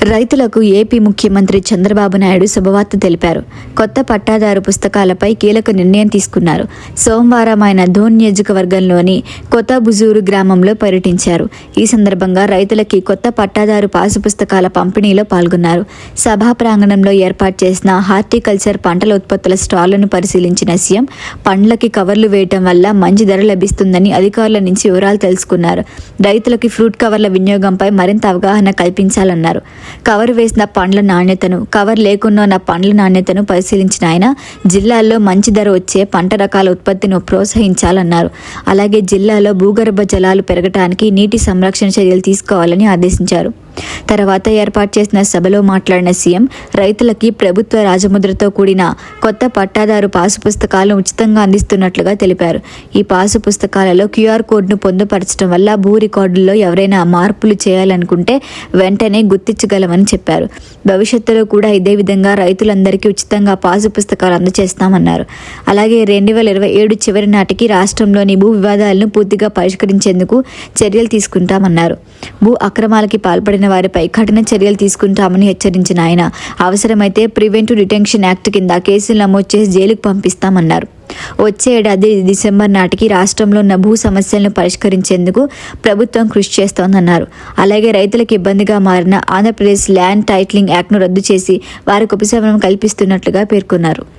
రైతులకు ఏపీ ముఖ్యమంత్రి చంద్రబాబు నాయుడు శుభవార్త తెలిపారు. కొత్త పట్టాదారు పుస్తకాలపై కీలక నిర్ణయం తీసుకున్నారు. సోమవారం ఆయన ధోన్ నియోజకవర్గంలోని కొత్త బుజూరు గ్రామంలో పర్యటించారు. ఈ సందర్భంగా రైతులకి కొత్త పట్టాదారు పాసు పుస్తకాల పంపిణీలో పాల్గొన్నారు. సభా ప్రాంగణంలో ఏర్పాటు చేసిన హార్టికల్చర్ పంటల ఉత్పత్తుల స్టాళ్లను పరిశీలించిన సీఎం పండ్లకి కవర్లు వేయటం వల్ల మంచి ధర లభిస్తుందని అధికారుల నుంచి వివరాలు తెలుసుకున్నారు. రైతులకి ఫ్రూట్ కవర్ల వినియోగంపై మరింత అవగాహన కల్పించాలన్నారు. కవర్ వేసిన పండ్ల నాణ్యతను, కవర్ లేకుండా ఉన్న పండ్ల నాణ్యతను పరిశీలించిన ఆయన జిల్లాల్లో మంచి ధర వచ్చే పంట రకాల ఉత్పత్తిని ప్రోత్సహించాలన్నారు. అలాగే జిల్లాలో భూగర్భ జలాలు పెరగటానికి నీటి సంరక్షణ చర్యలు తీసుకోవాలని ఆదేశించారు. తర్వాత ఏర్పాటు చేసిన సభలో మాట్లాడిన సీఎం రైతులకి ప్రభుత్వ రాజముద్రతో కూడిన కొత్త పట్టాదారు పాసు పుస్తకాలను ఉచితంగా అందిస్తున్నట్లుగా తెలిపారు. ఈ పాసు పుస్తకాలలో క్యూఆర్ కోడ్ను పొందుపరచడం వల్ల భూ రికార్డుల్లో ఎవరైనా మార్పులు చేయాలనుకుంటే వెంటనే గుర్తించగలమని చెప్పారు. భవిష్యత్తులో కూడా ఇదే విధంగా రైతులందరికీ ఉచితంగా పాసు పుస్తకాలు అందజేస్తామన్నారు. అలాగే 2027 చివరి నాటికి రాష్ట్రంలోని భూ వివాదాలను పూర్తిగా పరిష్కరించేందుకు చర్యలు తీసుకుంటామన్నారు. భూ అక్రమాలకి పాల్పడిన వారిపై కఠిన చర్యలు తీసుకుంటామని హెచ్చరించిన ఆయన అవసరమైతే ప్రివెంటివ్ డిటెన్షన్ యాక్ట్ కింద కేసులు నమోదు చేసి జైలుకు పంపిస్తామన్నారు. వచ్చే ఏడాది డిసెంబర్ నాటికి రాష్ట్రంలో ఉన్న భూ సమస్యలను పరిష్కరించేందుకు ప్రభుత్వం కృషి చేస్తోందన్నారు. అలాగే రైతులకు ఇబ్బందిగా మారిన ఆంధ్రప్రదేశ్ ల్యాండ్ టైటిలింగ్ యాక్ట్ను రద్దు చేసి వారికి ఉపశమనం కల్పిస్తున్నట్లుగా పేర్కొన్నారు.